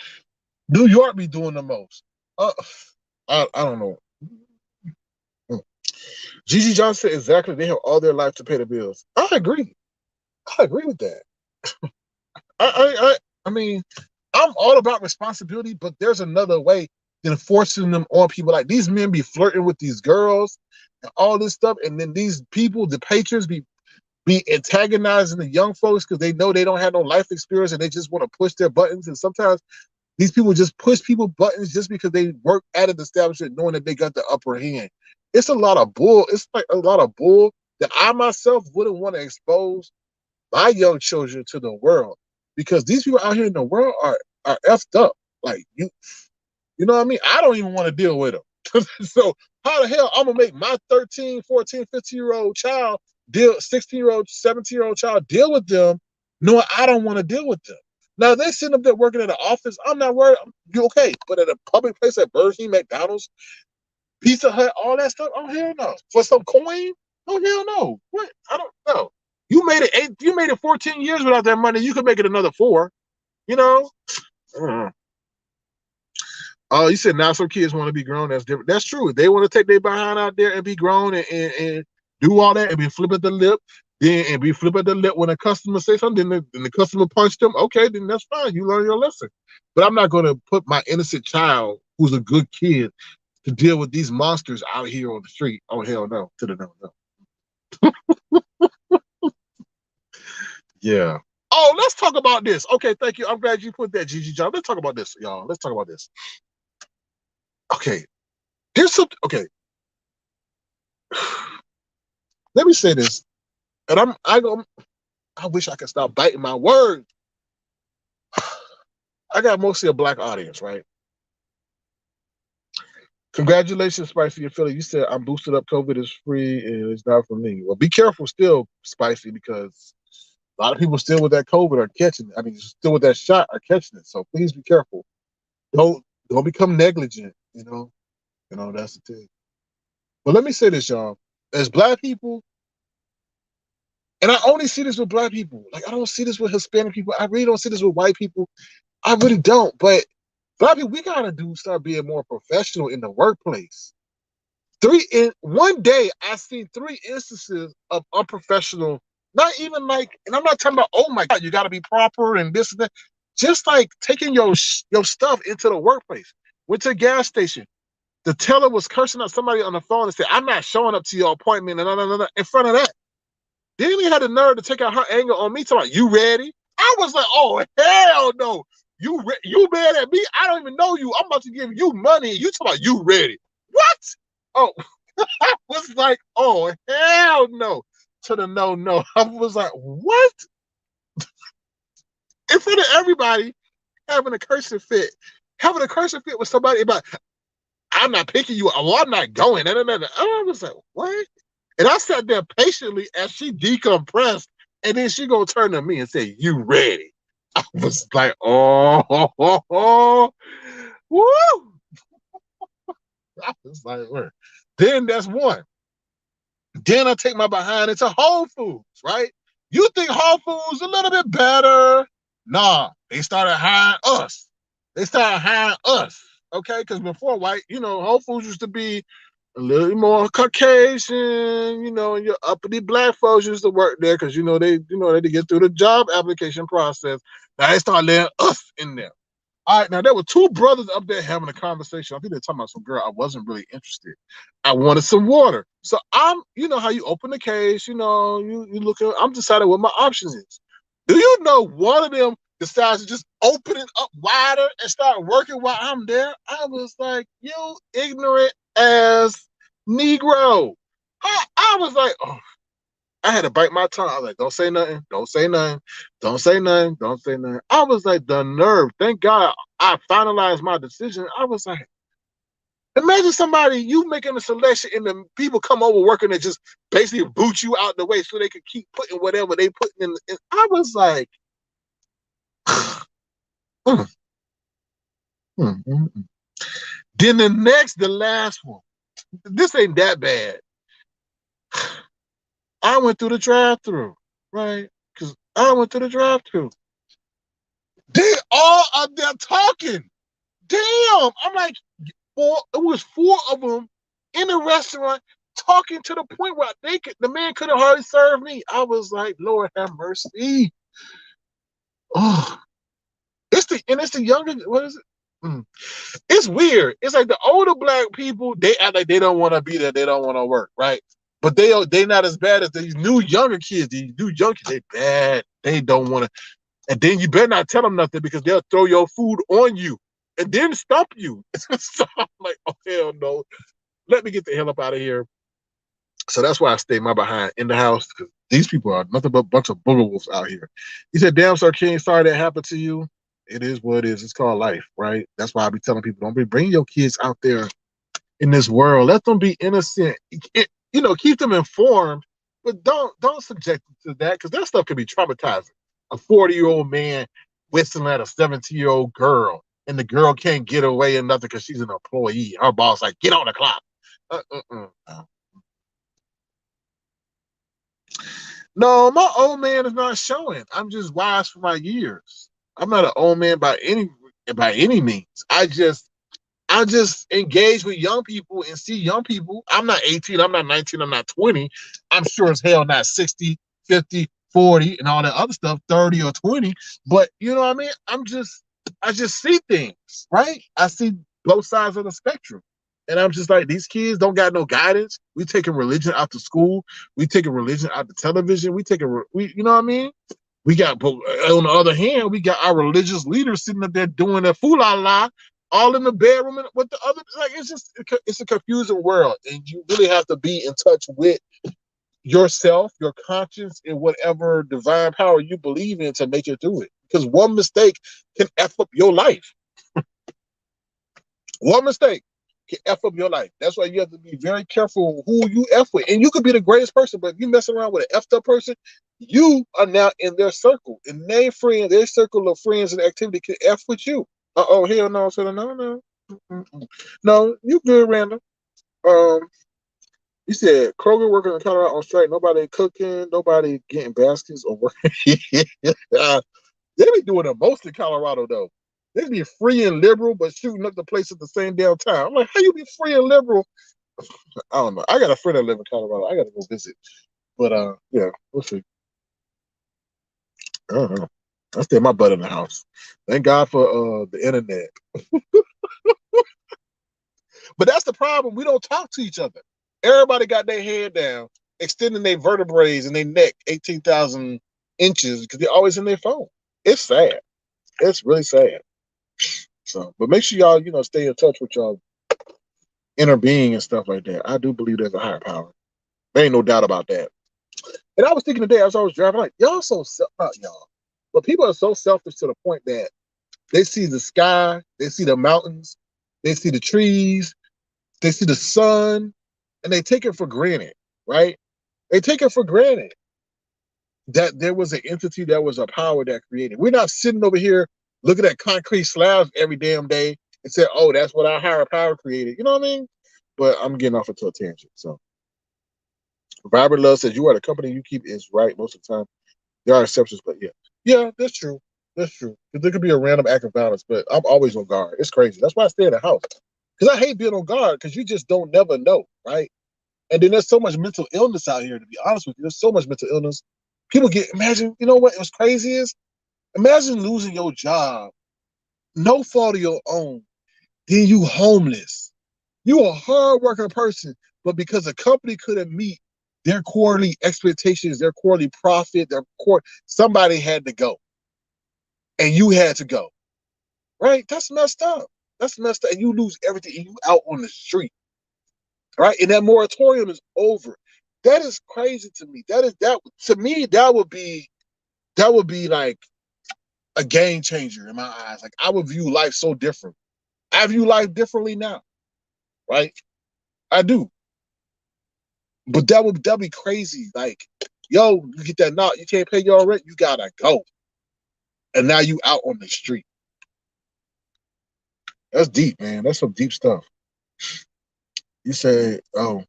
[SPEAKER 2] New York be doing the most. I don't know. Gigi Johnson, exactly. They have all their life to pay the bills. I agree. I agree with that. I mean, I'm all about responsibility, but there's another way than forcing them on people. Like these men be flirting with these girls and all this stuff, and then these people, the patrons, be antagonizing the young folks because they know they don't have no life experience and they just want to push their buttons. And sometimes these people just push people buttons just because they work at an establishment knowing that they got the upper hand. It's a lot of bull. It's like a lot of bull that I myself wouldn't want to expose my young children to the world because these people out here in the world are effed up. Like you know what I mean? I don't even want to deal with them. So how the hell I'm gonna make my 13, 14, 15-year-old child deal, 16-year-old, 17-year-old child deal with them, knowing I don't want to deal with them. Now they sitting up there working at an office. I'm not worried. You okay? But at a public place like Burger King, McDonald's, Pizza Hut, all that stuff. Oh hell no! For some coin? Oh hell no! What? I don't know. You made it 8. You made it 14 years without that money. You could make it another 4. You know. Oh, you said now some kids want to be grown. That's different. That's true. They want to take their behind out there and be grown and do all that and be flip at the lip. Then and be flip at the lip when a customer says something, then the customer punched them. Okay, then that's fine. You learn your lesson. But I'm not going to put my innocent child, who's a good kid, to deal with these monsters out here on the street. Oh hell no! To the no. Yeah. Oh, let's talk about this. Okay, thank you. I'm glad you put that, Gigi John. Let's talk about this, y'all. Let's talk about this. Okay, here's something. Okay, let me say this, and I wish I could stop biting my words. I got mostly a black audience, right? Congratulations, Spicy and Philly. You said I'm boosted up. COVID is free and it's not for me. Well, be careful still, Spicy, because a lot of people still with that COVID are catching it. I mean, still with that shot are catching it. So please be careful. Don't become negligent. You know that's the thing. But let me say this, y'all. As black people, and I only see this with black people. Like I don't see this with Hispanic people. I really don't see this with white people. I really don't. But black people, we gotta start being more professional in the workplace. In one day, I seen 3 instances of unprofessional. Not even like, and I'm not talking about, oh my God, you got to be proper and this and that. Just like taking your stuff into the workplace. Went to a gas station. The teller was cursing out somebody on the phone and said, "I'm not showing up to your appointment." And in front of that, then he had the nerve to take out her anger on me, talking about, "You ready?" I was like, "Oh hell no! You mad at me? I don't even know you. I'm about to give you money. You talking about you ready? What? Oh." I was like, "Oh hell no!" To the no. I was like, "What?" In front of everybody, having a cursing fit with somebody about, "I'm not picking you. Oh, I'm not going." I was like, "What?" And I sat there patiently as she decompressed, and then she gonna turn to me and say, "You ready?" I was like, "Oh, woo!" I was like, "Where?" Then that's one. Then I take my behind into Whole Foods, right? You think Whole Foods a little bit better? Nah, they started hiring us. Okay? Because before white, Whole Foods used to be a little more Caucasian, and your uppity black folks used to work there because they had to get through the job application process. Now they started letting us in there. All right, now there were 2 brothers up there having a conversation. I think they're talking about some girl. I wasn't really interested. I wanted some water. So how you open the case, you look at, I'm deciding what my options is. Do you know one of them decides to just open it up wider and start working while I'm there? I was like, "You ignorant ass Negro." I was like, oh, I had to bite my tongue. I was like, "Don't say nothing. Don't say nothing. Don't say nothing. Don't say nothing." I was like, the nerve. Thank God I finalized my decision. I was like, imagine somebody, you making a selection and the people come over working and just basically boot you out the way so they could keep putting whatever they put in. I was like, mm, mm, mm. Then the last one. This ain't that bad. I went through the drive-thru, right? Because I went through the drive-thru. They all up there talking. Damn. I'm like, it was 4 of them in the restaurant talking to the point where the man could have hardly served me. I was like, Lord have mercy. Oh, it's the younger, what is it? It's weird. It's like the older black people, they act like they don't want to be there, they don't want to work, right? But they not as bad as these new younger kids. These new young kids, they bad. They don't want to. And then you better not tell them nothing because they'll throw your food on you and then stop you. So I'm like, oh hell no. Let me get the hell up out of here. So that's why I stay my behind in the house, because these people are nothing but a bunch of booger wolves out here. He said, "Damn, Sir King, sorry that happened to you. It is what it is. It's called life, right?" That's why I be telling people, don't bring your kids out there in this world. Let them be innocent. Keep them informed, but don't subject them to that, because that stuff can be traumatizing. A 40-year-old man whistling at a 17-year-old girl, and the girl can't get away or nothing because she's an employee. Her boss like, get on the clock. No, my old man is not showing. I'm just wise for my years. I'm not an old man by any means. I just engage with young people and see young people. I'm not 18, I'm not 19, I'm not 20. I'm sure as hell not 60, 50, 40, and all that other stuff, 30 or 20. But you know what I mean? I just see things, right? I see both sides of the spectrum. And I'm just like, these kids don't got no guidance. We taking religion out to school. We taking religion out to television. You know what I mean? We got, but on the other hand, we got our religious leaders sitting up there doing a fool-la-la, all in the bedroom and with the other. Like, it's a confusing world, and you really have to be in touch with yourself, your conscience, and whatever divine power you believe in to make it through it. Because one mistake can F up your life. One mistake can F up your life. That's why you have to be very careful who you F with. And you could be the greatest person, but if you messing around with an F'd up person, you are now in their circle. And their circle of friends and activity can F with you. Oh, hell no. So no. No, you good, Randall. You said Kroger working in Colorado on strike. Nobody cooking, nobody getting baskets or working. They be doing the most in Colorado, though. They be free and liberal, but shooting up the place at the same damn time. I'm like, how you be free and liberal? I don't know. I got a friend that live in Colorado. I got to go visit. But yeah, we'll see. I don't know. I stay my butt in the house. Thank God for the internet. But that's the problem. We don't talk to each other. Everybody got their head down, extending their vertebrae and their neck 18,000 inches because they're always in their phone. It's sad. It's really sad. So, but make sure y'all, stay in touch with y'all inner being and stuff like that. I do believe there's a higher power. There ain't no doubt about that. And I was thinking today, as I was driving, like, y'all not y'all, but people are so selfish to the point that they see the sky, they see the mountains, they see the trees, they see the sun, and they take it for granted, right? They take it for granted that there was an entity, that was a power that created. We're not sitting over here looking at concrete slabs every damn day and say, oh, that's what our higher power created. You know what I mean? But I'm getting off into a tangent. So Robert Love says, you are the company you keep is right most of the time. There are exceptions, but yeah. Yeah, that's true. That's true. There could be a random act of violence, but I'm always on guard. It's crazy. That's why I stay in the house. Because I hate being on guard, because you just don't never know, right? And then there's so much mental illness out here, to be honest with you. There's so much mental illness. Imagine, you know what was crazy is? Imagine losing your job, no fault of your own, then you homeless. You a hard-working person, but because a company couldn't meet their quarterly expectations, their quarterly profit, somebody had to go. And you had to go. Right? That's messed up. That's messed up. And you lose everything, and you out on the street. Right? And that moratorium is over. That is crazy to me. To me, that would be like a game changer in my eyes. Like, I would view life so different. I view life differently now. Right? I do. But that'd be crazy. Like, yo, you get that knock, you can't pay your rent, you gotta go. And now you out on the street. That's deep, man. That's some deep stuff. You say, oh,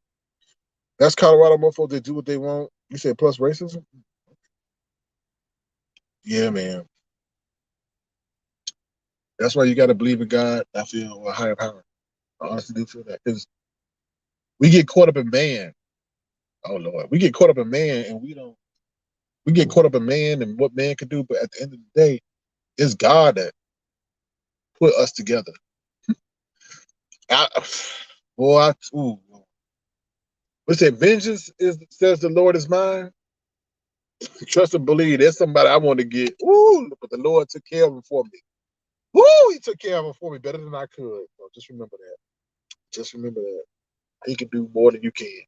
[SPEAKER 2] that's Colorado mofo, they do what they want. You said plus racism? Yeah, man. That's why you got to believe in God. I feel a higher power. I honestly do feel that. Because we get caught up in man. Oh, Lord. We get caught up in man, and we get caught up in man and what man can do. But at the end of the day, it's God that put us together. What's that? Vengeance says the Lord is mine. Trust and believe. There's somebody I want to get. But the Lord took care of him for me. He took care of him for me better than I could. So just remember that. Just remember that. He can do more than you can.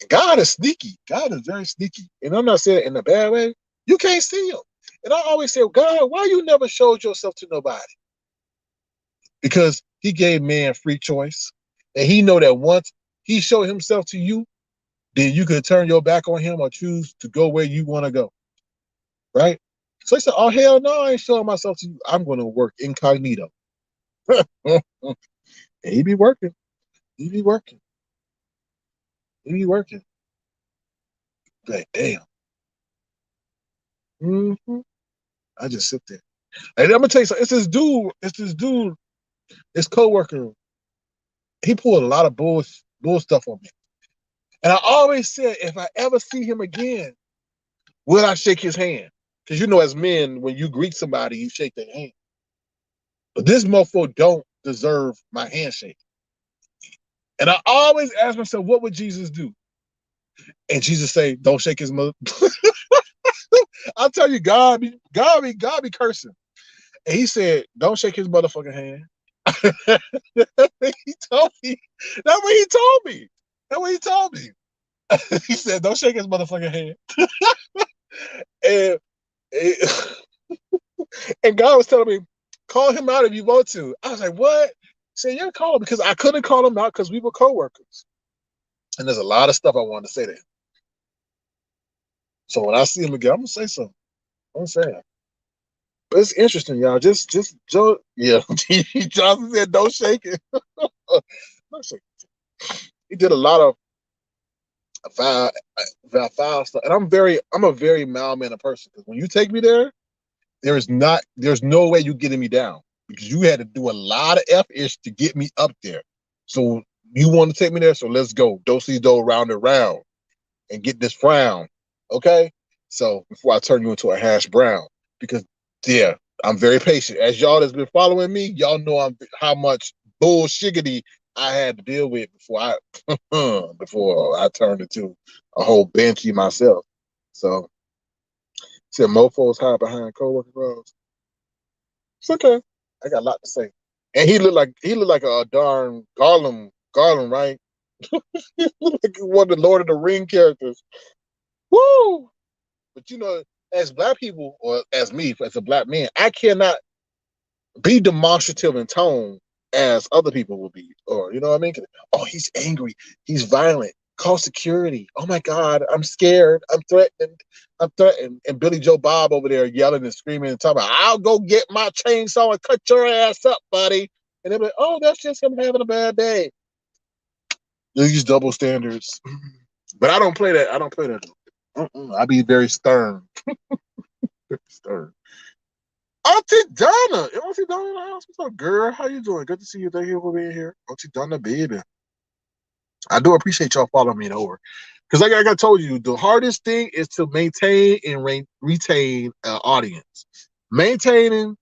[SPEAKER 2] And God is sneaky. God is very sneaky. And I'm not saying it in a bad way. You can't see him. And I always say, God, why you never showed yourself to nobody? Because he gave man free choice. And he know that once he show himself to you, then you could turn your back on him or choose to go where you want to go. Right? So he said, oh, hell no, I ain't showing myself to you. I'm going to work incognito. And he be working. He be working. He be working. Like, damn. I just sit there. And I'm going to tell you something. It's this dude, this coworker. He pulled a lot of bull stuff on me. And I always said, if I ever see him again, will I shake his hand? Because you know, as men, when you greet somebody, you shake their hand. But this mofo don't deserve my handshake. And I always ask myself, what would Jesus do? And Jesus say, don't shake his mother. I'll tell you, God be cursing. And he said, don't shake his motherfucking hand. He told me. That's what he told me. That's what he told me. He said, don't shake his motherfucking hand. and, and God was telling me, call him out if you want to. I was like, what? He said, yeah, call him. Because I couldn't call him out because we were co-workers. And there's a lot of stuff I wanted to say to him. So when I see him again, I'm going to say something. I'm going to say it. But it's interesting, y'all. Just Joe. Yeah. Johnson said, don't shake it. Don't shake it. He did a lot of foul stuff. And I'm a very mild-mannered person. Because when you take me there, there's no way you getting me down. Because you had to do a lot of F-ish to get me up there. So you want to take me there, so let's go. Do-si-do, round and round. And get this frown. Okay? So before I turn you into a hash brown. Because, yeah, I'm very patient. As y'all that's been following me, y'all know how much bullshiggity I had to deal with before I turned into a whole banshee myself. So, said mofos hide behind coworker roles. It's okay. I got a lot to say. And he looked like a darn Gollum, right? He looked like one of the Lord of the Ring characters. Woo! But you know, as black people, or as me, as a black man, I cannot be demonstrative in tone as other people will be. Or, you know what I mean? Oh, he's angry. He's violent. Call security. Oh my God, I'm scared. I'm threatened. And Billy Joe Bob over there yelling and screaming and talking about, I'll go get my chainsaw and cut your ass up, buddy. And they're like, oh, that's just him having a bad day. These double standards. But I don't play that. I don't play that. I be very stern. Stern. Auntie Donna. Auntie Donna in the house. What's up, girl? How you doing? Good to see you. Thank you for being here. Auntie Donna, baby. I do appreciate y'all following me over. Because like I told you, the hardest thing is to maintain and retain an audience. Maintaining,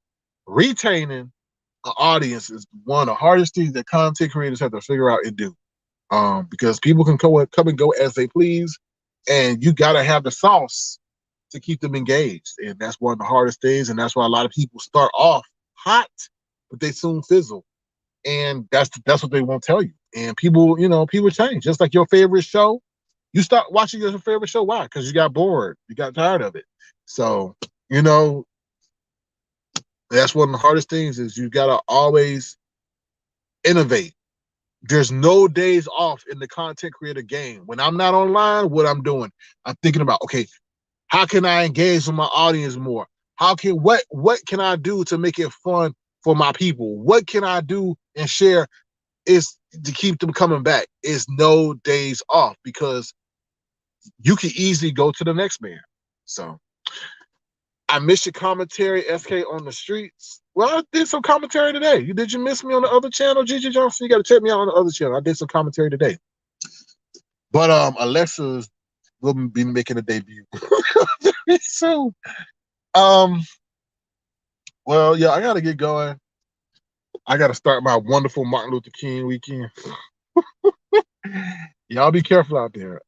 [SPEAKER 2] retaining an audience is one of the hardest things that content creators have to figure out and do. Because people can come and go as they please, and you got to have the sauce to keep them engaged. And that's one of the hardest things. And that's why a lot of people start off hot, but they soon fizzle. And that's what they won't tell you. And people change. Just like your favorite show, you start watching your favorite show. Why? Because you got bored. You got tired of it. So, that's one of the hardest things is you got to always innovate. There's no days off in the content creator game. When I'm not online, what I'm doing, I'm thinking about, okay, how can I engage with my audience more? What can I do to make it fun for my people? What can I do and share is to keep them coming back? It's no days off because you can easily go to the next man. So I missed your commentary, SK on the streets. Well, I did some commentary today. Did you miss me on the other channel, Gigi Johnson? You got to check me out on the other channel. I did some commentary today. But Alexa's will be making a debut very soon. Well, yeah, I gotta get going. I gotta start my wonderful Martin Luther King weekend. Y'all be careful out there.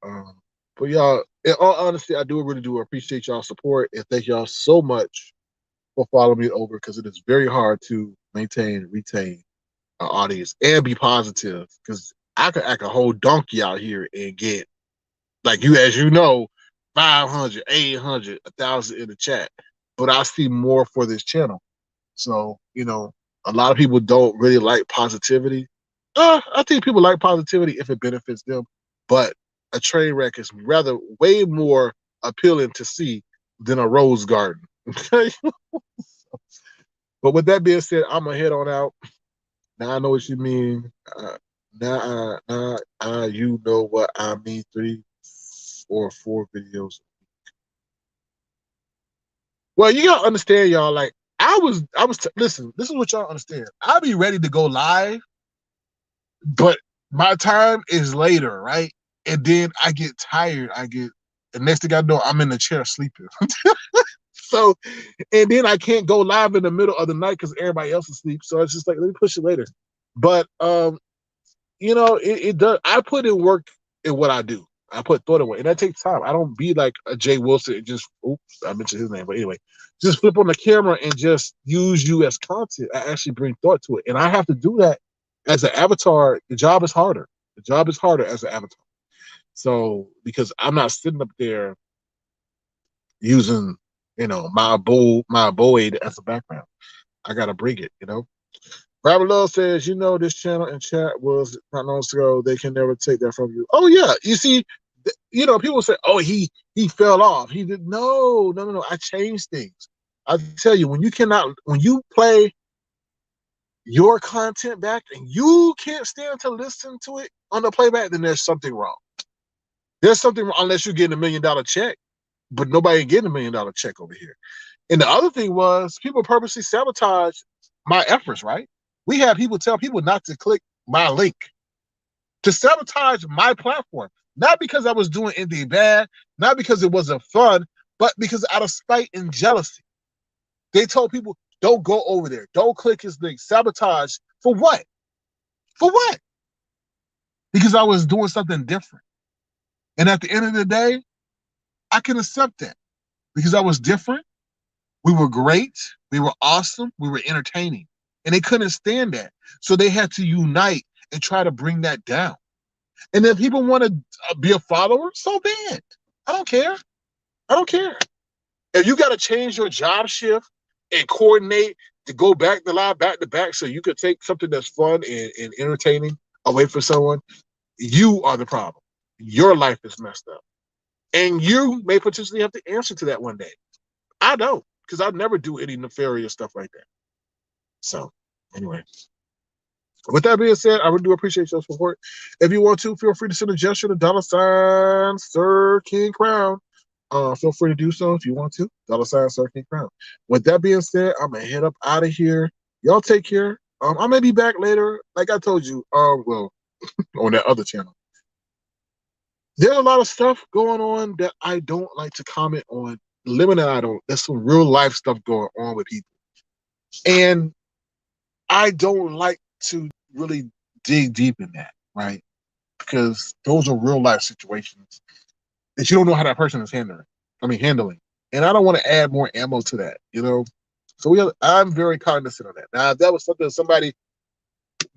[SPEAKER 2] But y'all, in all honesty, I really do appreciate y'all support and thank y'all so much for following me over because it is very hard to maintain and retain an audience and be positive because I could act a whole donkey out here and get, like you, as you know, 500, 800, 1,000 in the chat. But I see more for this channel. So, a lot of people don't really like positivity. I think people like positivity if it benefits them, but a train wreck is rather way more appealing to see than a rose garden. Okay. But with that being said, I'm gonna head on out. Now I know what you mean. You know what I mean. 3 or 4 videos. Well, you gotta understand, y'all. Like listen. This is what y'all understand. I'll be ready to go live, but my time is later, right? And then I get tired. The next thing I know, I'm in the chair sleeping. So, and then I can't go live in the middle of the night because everybody else is asleep. So it's just like, let me push it later. But it does. I put in work in what I do. I put thought away, and that takes time. I don't be like a Jay Wilson and just I mentioned his name, but anyway, just flip on the camera and just use you as content. I actually bring thought to it, and I have to do that as an avatar. The job is harder. The job is harder as an avatar. So because I'm not sitting up there using my Boyd as a background, I gotta bring it. Robert Love says, this channel and chat was not long ago. They can never take that from you. Oh yeah, you see, people say, oh, he fell off. He did no. I changed things. I tell you, when you play your content back and you can't stand to listen to it on the playback, then there's something wrong. There's something wrong unless you're getting $1 million check, but nobody ain't getting $1 million check over here. And the other thing was people purposely sabotage my efforts, right? We had people tell people not to click my link, to sabotage my platform. Not because I was doing anything bad, not because it wasn't fun, but because out of spite and jealousy. They told people, don't go over there. Don't click his link. Sabotage. For what? For what? Because I was doing something different. And at the end of the day, I can accept that because I was different. We were great. We were awesome. We were entertaining. And they couldn't stand that. So they had to unite and try to bring that down. And if people want to be a follower, so be it. I don't care. I don't care. If you got to change your job shift and coordinate to go back to live back to back so you could take something that's fun and entertaining away from someone, you are the problem. Your life is messed up. And you may potentially have to answer to that one day. I don't, because I never do any nefarious stuff like that. So, anyway. With that being said, I really do appreciate your support. If you want to, feel free to send a gesture to $ Sir King Crown. Feel free to do so if you want to. $ Sir King Crown. With that being said, I'm gonna head up out of here. Y'all take care. I may be back later. Like I told you, on that other channel. There's a lot of stuff going on that I don't like to comment on. Limited, I don't. There's some real life stuff going on with people. And I don't like to really dig deep in that, right? Because those are real life situations that you don't know how that person is handling. And I don't want to add more ammo to that, So I'm very cognizant of that. Now, if that was somebody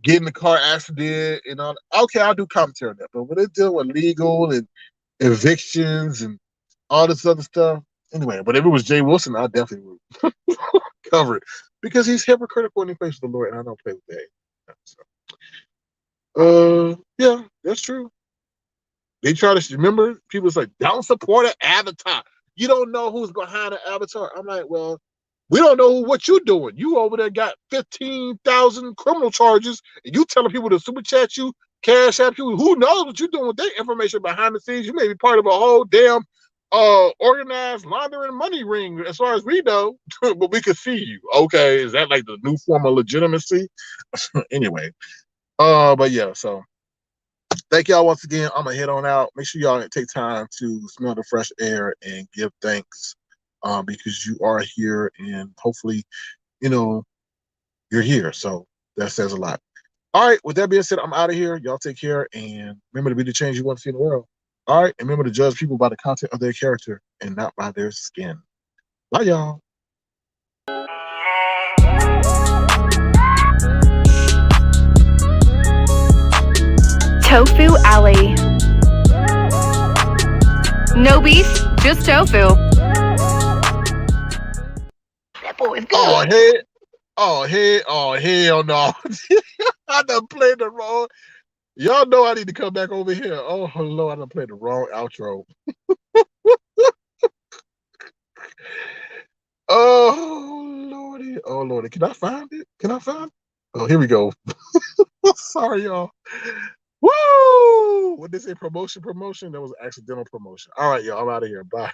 [SPEAKER 2] get in the car accident and all, okay, I'll do commentary on that. But when they're dealing with legal and evictions and all this other stuff, anyway. But if it was Jay Wilson, I definitely would cover it because he's hypocritical in the face of the Lord, and I don't play with that. So, yeah, that's true. They try to remember people's like, don't support an avatar. You don't know who's behind an avatar. I'm like, well, we don't know what you're doing. You over there got 15,000 criminal charges, and you telling people to super chat you, cash app you. Who knows what you're doing with that information behind the scenes? You may be part of a whole damn organized laundering money ring, as far as we know, but we can see you. Okay, is that like the new form of legitimacy? Anyway, but yeah, so thank y'all once again. I'm gonna head on out. Make sure y'all take time to smell the fresh air and give thanks, because you are here, and hopefully, you're here. So that says a lot. All right, with that being said, I'm out of here. Y'all take care, and remember to be the change you want to see in the world. All right, and remember to judge people by the content of their character and not by their skin. Bye, y'all.
[SPEAKER 4] Tofu Alley. No beef, just tofu.
[SPEAKER 5] That boy is good.
[SPEAKER 2] Oh, hell no. I done played the wrong. Y'all know I need to come back over here. Oh Lord, I done played the wrong outro. Oh Lordy. Oh Lordy. Can I find it? Can I find it? Oh, here we go. Sorry, y'all. Woo! What did they say? Promotion, promotion? That was an accidental promotion. All right, y'all. I'm out of here. Bye.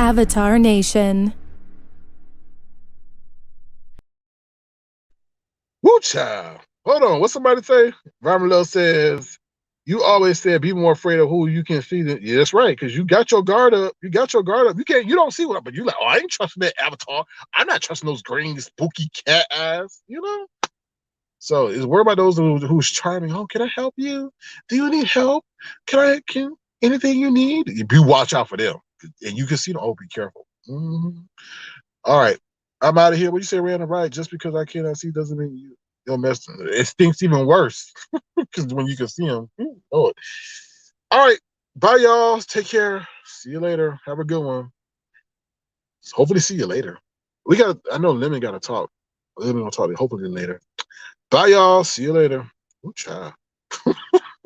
[SPEAKER 1] Avatar Nation.
[SPEAKER 2] Woo child. Hold on. What somebody say? Romulus says, you always said be more afraid of who you can see. Yeah, that's right, because you got your guard up. You got your guard up. You don't see what, but you like, oh, I ain't trusting that avatar. I'm not trusting those green spooky cat eyes, you know? So it's worried about those who's charming. Oh, can I help you? Do you need help? Can anything you need? You watch out for them. And you can see them. Oh, be careful. Mm-hmm. All right. I'm out of here. What you say, random right? Just because I cannot see doesn't mean you'll mess. It stinks even worse. Because when you can see them. Oh. All right. Bye, y'all. Take care. See you later. Have a good one. Hopefully see you later. I know Lemon got to talk. Lemon will talk to you hopefully later. Bye, y'all. See you later. Ooh, child.